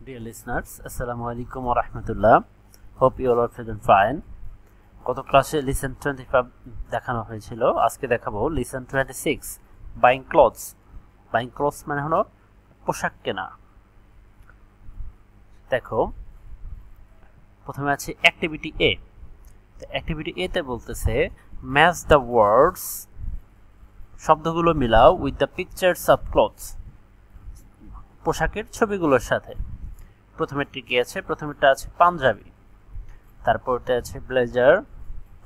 Dear listeners, Assalamu alaikum wa rahmatullah. Hope you all are feeling fine. গত ক্লাসে listen 25 দেখানো হয়েছিল, আজকে দেখাবো lesson 26 buying clothes. Buying clothes মানে হলো পোশাক কেনা। দেখো প্রথমে আছে অ্যাক্টিভিটি এ। অ্যাক্টিভিটি এ তে বলতেছে ম্যাচ দ্য ওয়ার্ডস, শব্দগুলো মিলাও with the pictures of clothes, পোশাকের ছবিগুলোর সাথে। প্রথমেরটি কি আছে? প্রথমেরটা আছে পাঞ্জাবি, তারপরটা আছে ব্লেজার,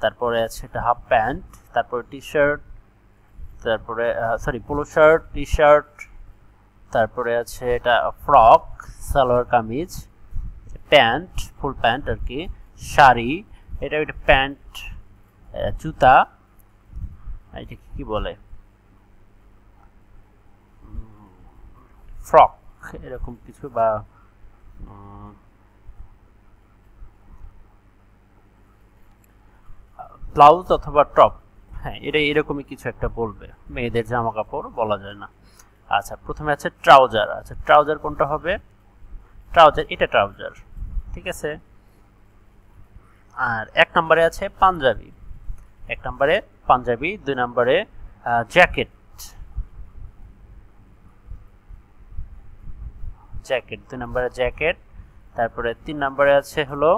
তারপরে আছে এটা হাফ প্যান্ট, তারপরে টি শার্ট, তারপরে পোলো শার্ট, টি শার্ট, তারপরে আছে এটা frock, salwar kameez, pant, full pant আর কি, শাড়ি, এটা প্যান্ট, জুতা, এটা কি বলে ফ্রক এরকম কিছু, বা ব্লাউজ অথবা টপ, হ্যাঁ এটা এরকমই কিছু একটা বলবে, মেয়েদের জামা কাপড় বলা যায় না। আচ্ছা প্রথমে আছে ট্রাউজার। আচ্ছা ট্রাউজার কোনটা হবে? ট্রাউজার, এটা ট্রাউজার, ঠিক আছে। আর এক নম্বরে আছে পাঞ্জাবি, এক নম্বরে পাঞ্জাবি, দুই নম্বরে জ্যাকেট, জ্যাকেট, দুই নম্বরে জ্যাকেট, তারপরে তিন নম্বরে আছে হলো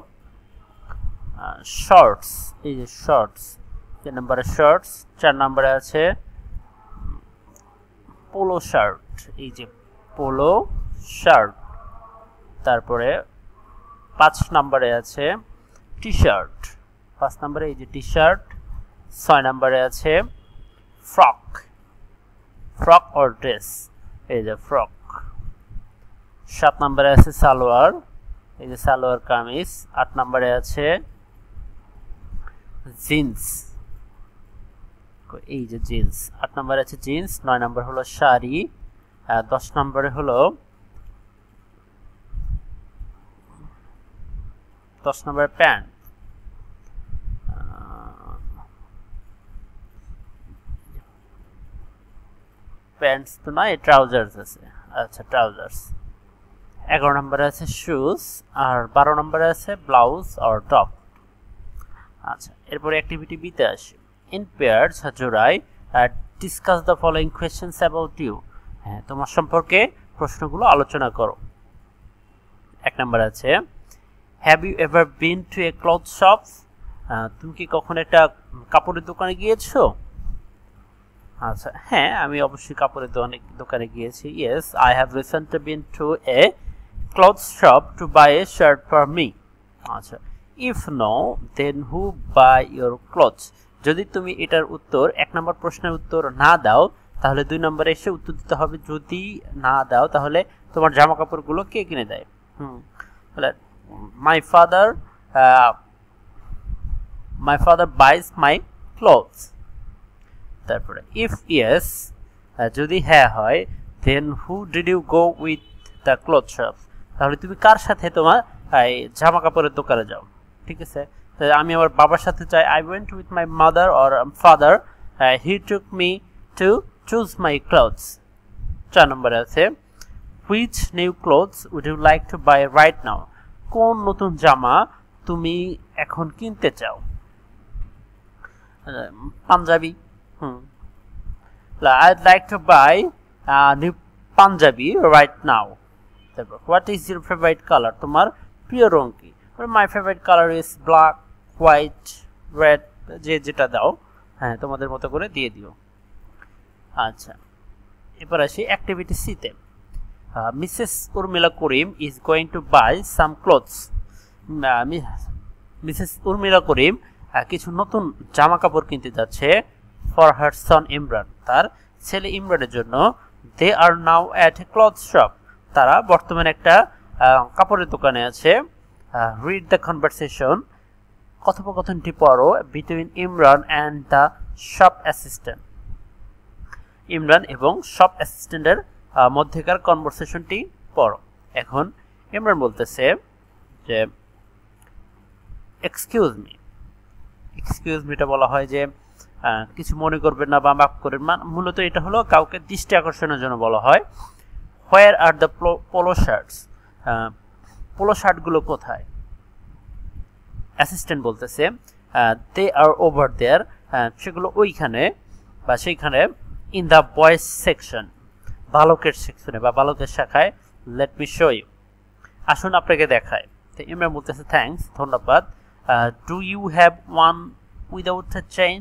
শর্টস, এই যে শর্টস, তিন নম্বরে শর্টস, চার নম্বরে আছে পোলো শার্ট, এই যে পোলো শার্ট, তারপরে পাঁচ নম্বরে আছে টি শার্ট, পাঁচ নম্বরে এই যে টি শার্ট, ছয় নম্বরে আছে ফ্রক, ফ্রক অর ড্রেস, এই যে ফ্রক, সাত নম্বরে আছে সালোয়ার, এই যে সালোয়ার কামিজ, আট নম্বরে আছে জিন্স, এই যে জিন্স, আট নম্বরে আছে জিন্স, নয় নম্বর হলো শাড়ি, 10 নম্বরে হলো 10 নম্বরে প্যান্ট, প্যান্টস তো নয়, ট্রাউজার্স আছে। আচ্ছা ট্রাউজার্স। 11 নম্বরে আছে শুজ, আর 12 নম্বরে আছে ব্লাউজ অর টপ। আচ্ছা এরপরে অ্যাক্টিভিটি বিতে আসি। ইন পেয়ার্স, জোড়ায়, discuss the following questions about you, হ্যাঁ তোমার সম্পর্কে প্রশ্নগুলো আলোচনা করো। এক নম্বর আছে have you ever been to a cloth shop, তুমি কি কখনো একটা কাপড়ের দোকানে গিয়েছো? আচ্ছা হ্যাঁ আমি অবশ্যই কাপড়ের দোকানে গিয়েছি। Yes I have recently been to a cloth shop to buy a shirt for me. আচ্ছা if no then who buy your clothes, যদি তুমি এটার উত্তর, এক নম্বর প্রশ্নের উত্তর না দাও, তাহলে দুই নম্বরে এসে উত্তর দিতে হবে যদি না দাও তাহলে তোমার জামা কাপড়গুলো কে কিনে দেয়। তাহলে my father buys my clothes. তারপরে ইফ ইয়েস, যদি হ্যাঁ হয়, then who did you go with the cloth shop, তাহলে তুমি কার সাথে তোমার জামা কাপড়ের দোকানে যাও, ঠিক আছে। আমি আমার বাবার সাথে যাই, I went with my mother or father, he took me to choose my clothes. 4 নম্বরে আছে which new clothes would you like to buy right now, কোন নতুন জামা তুমি এখন কিনতে চাও? Panjabi, I'd like to buy a new Punjabi right now. What is your favorite color? তোমার প্রিয় রং কি? My favorite color is black, white, red, যেটা দাও, হ্যাঁ তোমাদের মতো করে দিয়ে দিও। আচ্ছা এবার আসি অ্যাক্টিভিটি সি তে। Mrs Urmila Karim is going to buy some clothes, Mrs Urmila Karim কিছু নতুন জামা কাপড় কিনতে যাচ্ছে ফর হার সন ইমরান, তার ছেলে ইমরানের জন্য। They are now at a cloth shop, তারা বর্তমানে একটা কাপড়ের দোকানে আছে। রিড দ্য কনভারসেশন, কথোপকথনটি পড়ো, between Imran and the shop assistant, Imran এবং শপ অ্যাসিস্ট্যান্টের মধ্যেকার কনভারসেশনটি পড়ো। এখন ইমরান বলতেছে যে এক্সকিউজ মি, এক্সকিউজ মিটা বলা হয় যে কিছু মনে করবেন না বা মাফ করেন, মূলত এটা হলো কাউকে দৃষ্টি আকর্ষণের জন্য বলা হয়। Where are the polo shirts, polo শার্টগুলো কোথায়? অ্যাসিস্ট্যান্ট বলতেছে দে আর ওভার দেয়ার, সেগুলো ওইখানে বা সেইখানে ইন দ্য বয়েজ সেকশন, বালকের সেকশনে বা বালকের শাখায়। লেট মি শো ইউ, আসুন আপনাকে দেখায়। তো ইমরান বলতেছে থ্যাঙ্কস, ধন্যবাদ। Do you have one without a chain,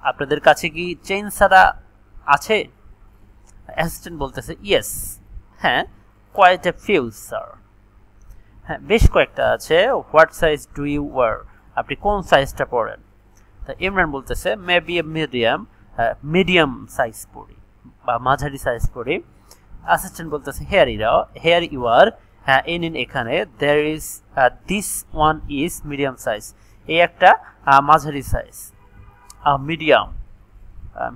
আপনাদের কাছে কি চেইন ছাড়া আছে? অ্যাসিস্ট্যান্ট বলতেছে ইয়েস, হ্যাঁ, কোয়াইট এ ফিউ স্যার, হ্যাঁ বেশ কয়েকটা আছে। What size do you wear, আপনি কোন সাইজটা পরেন? তা ইমরান বলতেছে মেবি এ মিডিয়াম সাইজ পরি বা মাঝারি সাইজ পরি। অ্যাসিস্ট্যান্ট বলতেছে হেয়ার ইউ আর, হ্যাঁ ইন এখানে, there is this one is medium size, এই একটা মাঝারি সাইজ,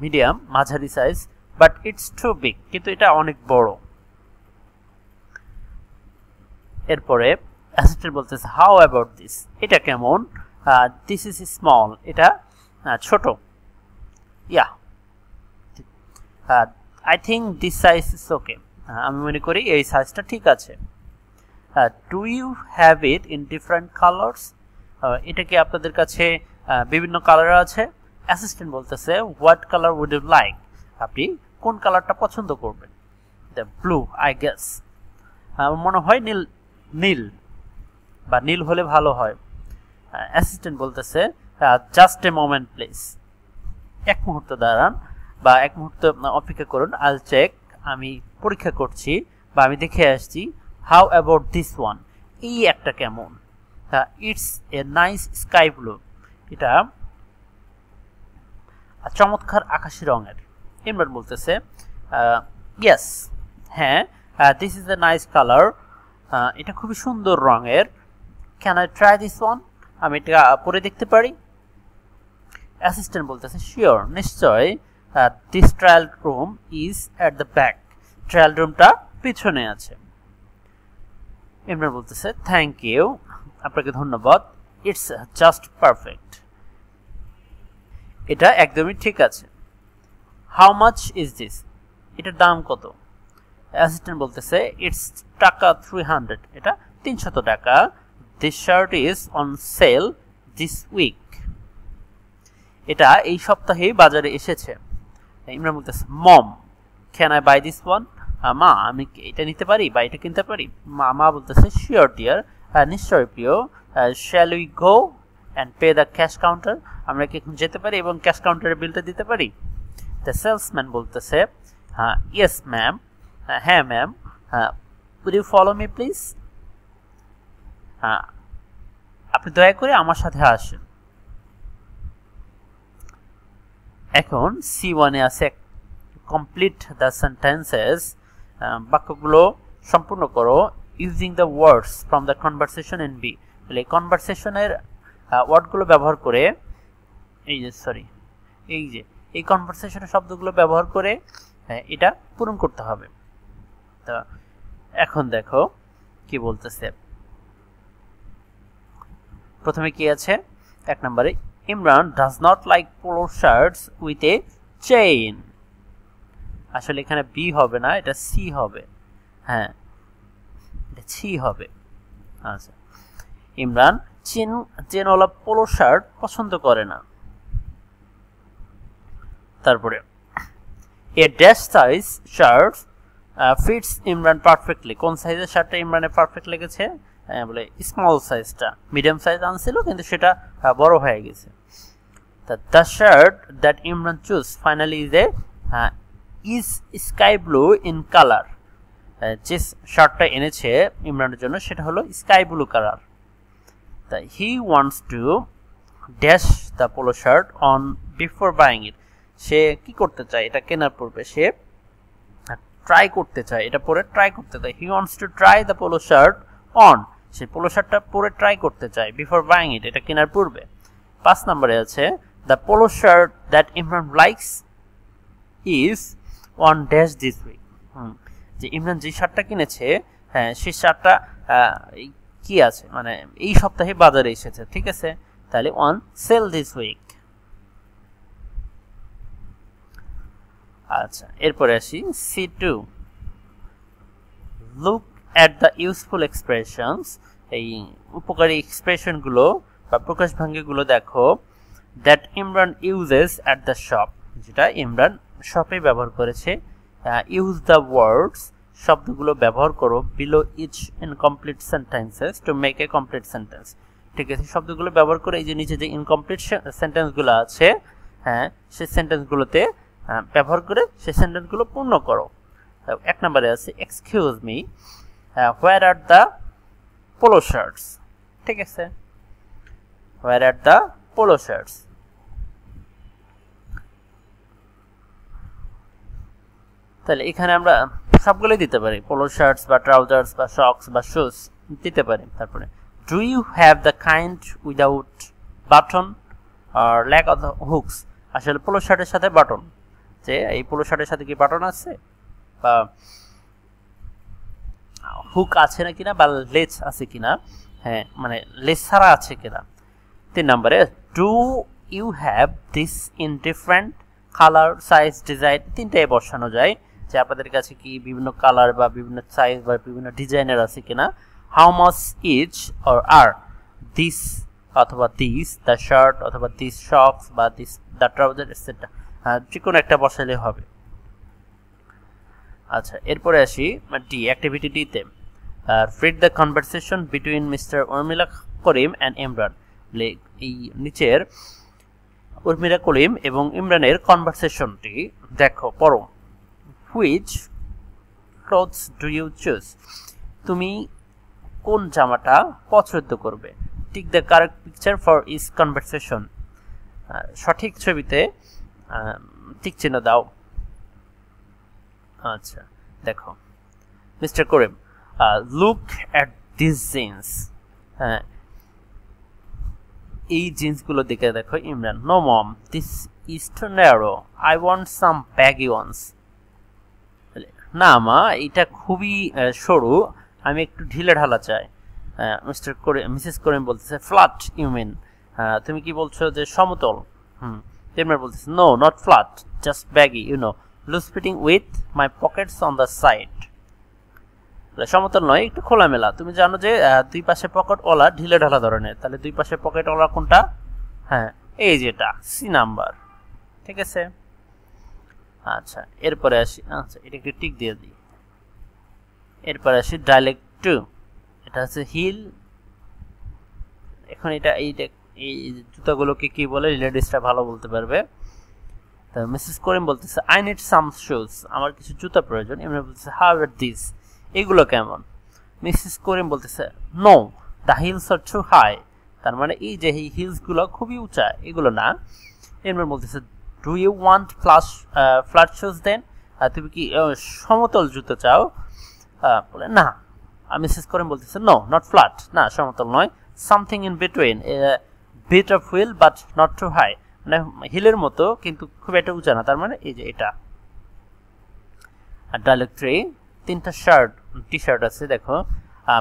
মিডিয়াম মাঝারি size, but it's too big, কিন্তু এটা অনেক বড়। এরপরে অ্যাসিস্ট্যান্ট বলতেছে হাউ অ্যাবাউট দিস, এটা কেমন? দিস ইজ স্মল, এটা ছোট। Yeah, I think this size is okay, আমি মনে করি এই সাইজটা ঠিক আছে। Do you have it in different colours, এটা কি আপনাদের কাছে বিভিন্ন কালার আছে? অ্যাসিস্ট্যান্ট বলতেছে what colour would you like, আপনি কোন কালারটা পছন্দ করবেন? দ্য ব্লু আই গেস, আমার মনে হয় নীল বা নীল হলে ভালো হয়। অ্যাসিস্ট্যান্ট বলতেছে জাস্ট এ মোমেন্ট প্লিজ, এক মুহূর্ত দাঁড়ান বা এক মুহূর্ত অপেক্ষা করুন, আইল চেক, আমি পরীক্ষা করছি বা আমি দেখে আসছি। হাউ অ্যাবাউট দিস ওয়ান, এই একটা কেমন? It's a nice sky blue, এটা চমৎকার আকাশি রঙের। ইমরান বলতেছে ইয়েস, হ্যাঁ, this is a nice colour, এটা খুবই সুন্দর রঙের। Can I try this one, আমি এটা পরে দেখতে পারি? অ্যাসিস্ট্যান্ট বলতেছে শিওর, নিশ্চয়, this trial room is at the back, trial রুমটা পিছনে আছে। ইমরান বলতেছে থ্যাংক ইউ, আপনাকে ধন্যবাদ। ইটস জাস্ট পারফেক্ট, এটা একদমই ঠিক আছে। হাউ মাচ ইজ দিস, এটার দাম কত? অ্যাসিস্ট্যান্ট বলতেছে ইটস টাকা 300, এটা 300 টাকা। This shirt is on sale this week, এটা এই সপ্তাহেই বাজারে এসেছে। ইমরান বলতেছে mom can I buy this one, মা আমি এটা নিতে পারি বা এটা কিনতে পারি? মা বলতেছে শিওর ডিয়ার, নিশ্চয় প্রিয়। Shall we go and pay the cash counter, আমরা কি এখন যেতে পারি এবং ক্যাশ কাউন্টারের বিলটা দিতে পারি? দ্য সেলসম্যান বলতেছে ইয়েস ম্যাম, হ্যাঁ ma'am, will you follow me please, আপনি দয়া করে আমার সাথে আসেন। এখন C1 এ আছে কমপ্লিট দ্য সেন্টেন্সেস, বাক্যগুলো সম্পূর্ণ করো using the words from the conversation in B, তাহলে কনভারসেশনের ওয়ার্ডগুলো ব্যবহার করে এই কনভারসেশনের শব্দগুলো ব্যবহার করে এটা পূরণ করতে হবে। তো এখন দেখো কি বলতেছে। প্রথমে কি আছে? এক নম্বরে Imran does not like polo shirts with a chain, আসলে এখানে বি হবে না, এটা সি হবে, হ্যাঁ এটা সি হবে। আচ্ছা, ইমরান চেনওয়ালা পোলো শার্ট পছন্দ করে না। তারপরে a dash size shirt fits Imran perfectly, কোন সাইজের শার্টটা ইমরানের পারফেক্ট লেগেছে? বলে স্মল সাইজটা, মিডিয়াম সাইজ আনছিল কিন্তু সেটা বড় হয়ে গেছে। The shirt that Imran choose finally is sky blue in colour, যে শার্টটা এনেছে ইমরানের জন্য সেটা হলো sky blue colour. He wants to dash the polo shirt on before buying it, সে কি করতে চায়? এটা কেনার পূর্বে সে ট্রাই করতে চায়, এটা পরে ট্রাই করতে চায়। হি wants to try the polo shirt on, say polo শার্টটা পরে ট্রাই করতে চায় বিফোর বাইং ইট, এটা কেনার পূর্বে। 5 নম্বরে আছে the polo shirt that Imran likes is on dash this week, যে ইমরান যে শার্টটা কিনেছে, হ্যাঁ সেই শার্টটা কি আছে, মানে এই সপ্তাহে বাজারে এসেছে, ঠিক আছে, তাহলে অন সেল দিস উইক। আচ্ছা, এরপরে আসি C2, look at the useful expressions, এই উপকারী এক্সপ্রেশন গুলো বা প্রকাশভঙ্গি গুলো দেখো, that Imran uses at the shop, যেটা ইমরান শপে ব্যবহার করেছে। use the words, শব্দগুলো ব্যবহার করো below each incomplete sentences to make a complete sentence, ঠিক আছে? শব্দগুলো ব্যবহার করে এই যে নিচে যে ইনকমপ্লিট সেন্টেন্স গুলো আছে, হ্যাঁ, সেই সেন্টেন্স গুলোতে ব্যবহার করে সেই সেন্টেন্স গুলো পূর্ণ করো। এক নম্বরে আছে excuse me, where are the polo shirts, ঠিক আছে? where are the polo shirts, তাহলে এখানে আমরা সবগুলোই দিতে পারি, পোলো শার্টস বা ট্রাউজার্স বা সক্স বা শুজ দিতে পারি। তারপরে do you have the kind without button আর ল্যাক অফ দ্য হুকস, আসলে পোলো শার্টের সাথে বাটন, যে এই পোলো শার্টের সাথে কি বাটন আছে বা হুক আছে না কিনা বা লেস আছে কিনা, হ্যাঁ মানে লেস ছাড়া আছে কিনা। 3 নম্বরে do you have this in different colour size design, তিনটায় বসানো যায় যে আপনাদের কাছে কি বিভিন্ন কালার বা বিভিন্ন সাইজ বা বিভিন্ন ডিজাইনের আছে কিনা। How much is or are this অথবা দিস দ্য শার্ট অথবা দিস শক্স বা দিস দ্য ট্রাউজার এটসেট্রা, যে কোনো একটা বসালে হবে। আচ্ছা, এরপরে আসি ডি, অ্যাক্টিভিটি ডিতে read the conversation between mister Urmila Karim and Imran, এই নিচের উর্মিলা করিম এবং ইমরানের কনভারসেশনটি দেখো, পড়ো। Which clothes do you choose, তুমি কোন জামাটা পছন্দ করবে। Tick the correct picture for each conversation, সঠিক ছবিতে টিক চিহ্ন দাও। আচ্ছা দেখো, mister Karim look at this jeans, হ্যাঁ এই জিন্সগুলো দেখে দেখো। Imran no mom, this is too narrow, I want some baggy once, না মা এটা খুবই সরু, আমি একটু ঢিলে ঢালা চাই। মিসেস করিম বলতেছে ফ্ল্যাট ইউ মিন, তুমি কি বলছো যে সমতল? ইমরান বলতেছে no not flat, just baggy you know, loose fitting with my pockets on the side, সমতল নয় একটু খোলামেলা, তুমি জানো যে দুই পাশে পকেট ওলা ঢিলে ঢালা ধরনের, তাহলে দুই পাশে পকেট ওলা কোনটা? হ্যাঁ এই যেটা সি নাম্বার, ঠিক আছে? আচ্ছা এরপরে আসি, আচ্ছা এটা একটু টিক দিয়ে দিই। এরপরে আসি ডায়ালেক্ট 2, এটা হচ্ছে হিল। এখন এটা এই জুতাগুলোকে কি বলে লেডিসরা ভালো বলতে পারবে। তো মিসেস করিম বলতেছে আই নিড সাম শুজ, আমার কিছু জুতা প্রয়োজন। এমনি বলতেছে হাউ আর দিস, এগুলো কেমন? মিসেস করিম বলতেছে no the heels are too high, তার মানে এই যে এই হিলসগুলো খুবই উঁচা, এগুলো না। এমনি বলতেছে do you want flat shoes then, তুমি কি সমতল জুতো চাও? বলে না। মিসেস করিম বলতেছে নো নট ফ্ল্যাট, না সমতল নয়, something in between, bit of heel but not too high, মানে হিলের মতো কিন্তু খুব একটা উঁচা না, তার মানে এই যে এটা। আর ডায়ালগ 3, তিনটা টি শার্ট আছে দেখো।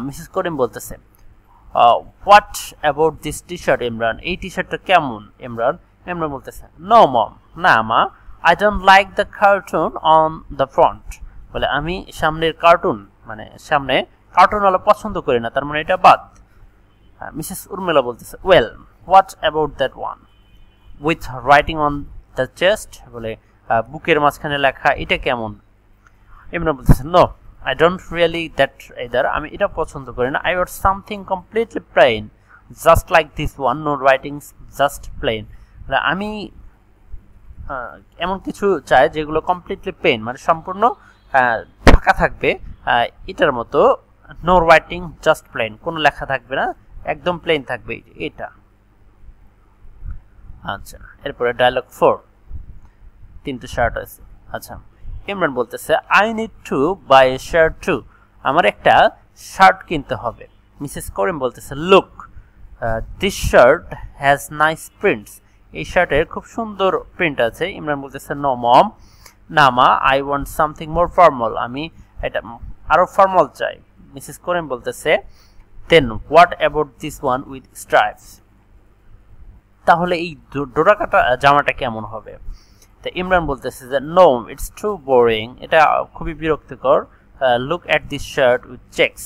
মিসেস করিম বলতেছে what about this T shirt Imran, এই টি শার্টটা কেমন ইমরান? ইমরান বলতেছে নো মম, না মা, I don't like the cartoon on the front, বলে আমি সামনের কার্টুন মানে সামনে কার্টুনওয়ালা পছন্দ করি না, তার মানে এটা বাদ। মিসেস উর্মিলা বলতেছে well what about that one with writing on the chest, বলে বুকের মাঝখানে লেখা, এটা কেমন? ইমরান বলতেছে no I don't really that either, আমি এটা পছন্দ করি না। I want something completely plain just like this one, no writing just plain, আমি এমন কিছু চাই যেগুলো কমপ্লিটলি প্লেন মানে সম্পূর্ণ ফাঁকা থাকবে, এটার মতো নো রাইটিং জাস্ট প্লেন, কোনো লেখা থাকবে না, একদম প্লেন থাকবে এটা। আচ্ছা এরপরে ডায়ালগ 4, তিনটে শার্ট আছে। আচ্ছা ইমরান বলতেছে I need to buy a shirt too, আমার একটা শার্ট কিনতে হবে। মিসেস করিম বলতেছে look this shirt has nice prints, এই শার্টের খুব সুন্দর প্রিন্ট আছে। ইমরান বলতেছে নো মম, না মা, I want something more formal, আমি এটা আরো ফর্মাল চাই। মিসেস করিম বলতেছে then what about this one with stripes, তাহলে এই ডোরা কাটা জামাটা কেমন হবে? তো ইমরান বলতেছে যে নো ইটস টু বোরিং, এটা খুবই বিরক্তিকর, look at this shirt with checks.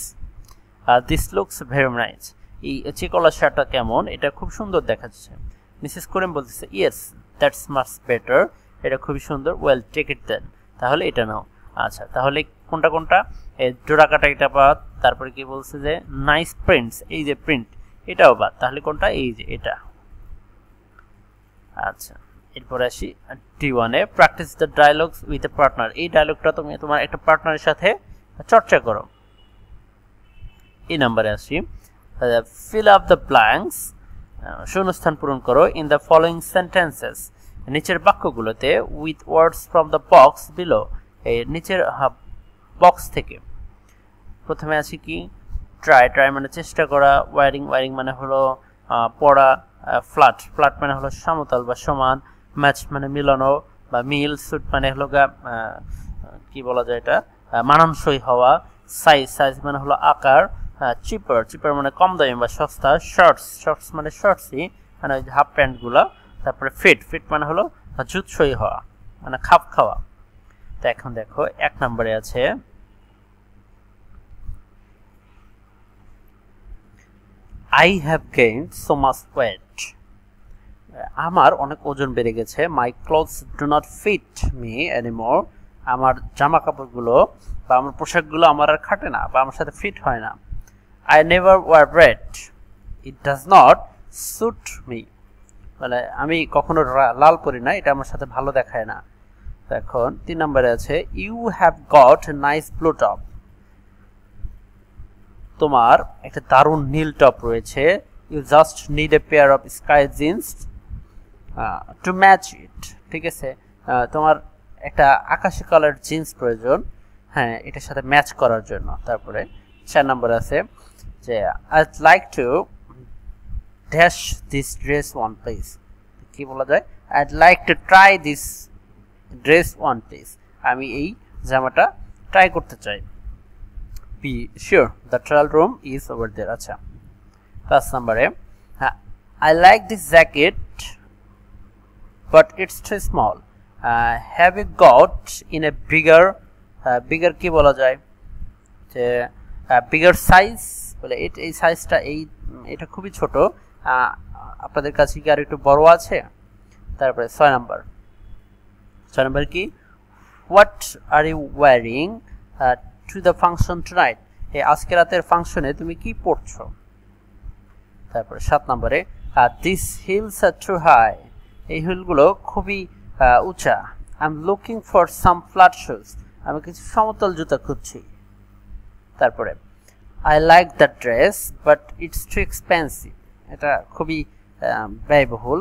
This looks very nice. এই চেকওয়ালা শার্টটা কেমন, এটা খুব সুন্দর দেখাচ্ছে। মিসেস করিম বলতেছে ইয়েস দ্যাটস মাচ বেটার, এটা খুবই সুন্দর। ওয়েল টেক ইট দেন, তাহলে এটা নাও। আচ্ছা, তাহলে কোনটা কোনটা, জোড়া কাটা এটা বাদ, তারপরে কি বলছে যে নাইস প্রিন্টস, এই যে প্রিন্ট এটাও বাদ, তাহলে কোনটা, এই যে এটা। আচ্ছা, এরপরে আসি D1 A, practice the dialogues with a partner. এই ডায়ালগটা তুমি তোমার একটা পার্টনারের সাথে চর্চা করো। এই নাম্বারে আসি, ফিল আপ দ্য ব্ল্যাঙ্কস, শূন্যস্থান পূরণ করো ইন দ্য ফলোইং সেন্টেন্সেস, নিচের বাক্যগুলোতে, with words from the box below, এই নিচের বক্স থেকে। প্রথমে আছে কি, ট্রাই, ট্রাই মানে চেষ্টা করা, ওয়ারিং, ওয়ারিং মানে হলো পড়া, ফ্ল্যাট, ফ্ল্যাট মানে হলো সমতল বা সমান, ম্যাচ মানে মিলানো বা মিল, সুট মানে হলো কি বলা যায় এটা, মানানসই হওয়া, সাইজ, সাইজ মানে হলো আকার, চিপার, চিপার মানে কম দামি বা সস্তা, শর্টস, শর্টস মানে শর্টসই মানে ওই হাফ প্যান্টগুলো, তারপরে ফিট, ফিট মানে হলো জুৎসই হওয়া মানে খাপ খাওয়া। তো এখন দেখো 1 নম্বরে আছে I have gained so much weight, আমার অনেক ওজন বেড়ে গেছে। My clothes do not fit me anymore, আমার জামা কাপড়গুলো বা আমার পোশাকগুলো আমার আর খাটে না বা আমার সাথে ফিট হয় না। I never wear red, it does not suit me, মানে আমি কখনো লাল পরি না, এটা আমার সাথে ভালো দেখায় না। এখন 3 নম্বরে আছে you have got a nice blue top, তোমার একটা দারুণ নীল টপ রয়েছে। You just need a pair of sky jeans to match it, ঠিক আছে, তোমার একটা আকাশি কালার জিন্স প্রয়োজন, হ্যাঁ, এটার সাথে ম্যাচ করার জন্য। তারপরে 4 নম্বর আছে যে I'd like to dash this dress one place, কি বলা যায়, I'd like to try this dress one place, আমি এই জামাটা ট্রাই করতে চাই। Be sure the trial room is over there. আচ্ছা, 5 নম্বরে I like this jacket but it's too small, have you got in a bigger, bigger কি বলা যায় যে bigger size, বলে এই সাইজটা, এটা খুবই ছোট, আপনাদের কাছে কি আর একটু বড় আছে? তারপরে 6 নম্বর কি, what are you wearing to the function tonight, এই আজকে রাতের ফাংশনে তুমি কি পরছো? তারপরে 7 নম্বরে these heels are too high, এই হিলগুলো খুবই উঁচা। I'm looking for some flat shoes, আমি কিছু সমতল জুতা খুঁজছি। তারপরে I like the dress but it's too expensive, এটা খুবই ব্যয়বহুল।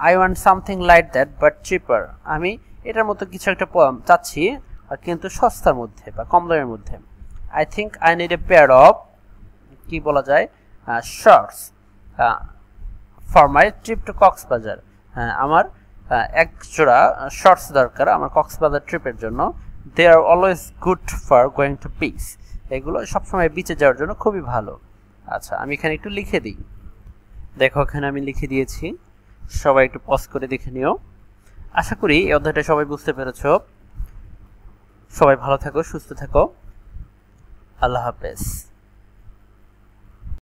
I want something like that but cheaper, আমি এটার মতো কিছু একটা চাচ্ছি কিন্তু সস্তার মধ্যে বা কম দামের মধ্যে। I think I need a pair of, কি বলা যায়, shorts for my trip to Coxbazaar, আমার এক জোড়া শর্টস দরকার আমার কক্সবাজার ট্রিপের জন্য। They are always good for going to beach, এগুলো সবসময় বিচে যাওয়ার জন্য খুবই ভালো। আচ্ছা, আমি এখানে একটু লিখে দিই, দেখো এখানে আমি লিখে দিয়েছি, সবাই একটু পজ করে দেখে নিও। আশা করি এই অধ্যায়টা সবাই বুঝতে পেরেছো। সবাই ভালো থাকো, সুস্থ থাকো, আল্লাহ হাফেজ।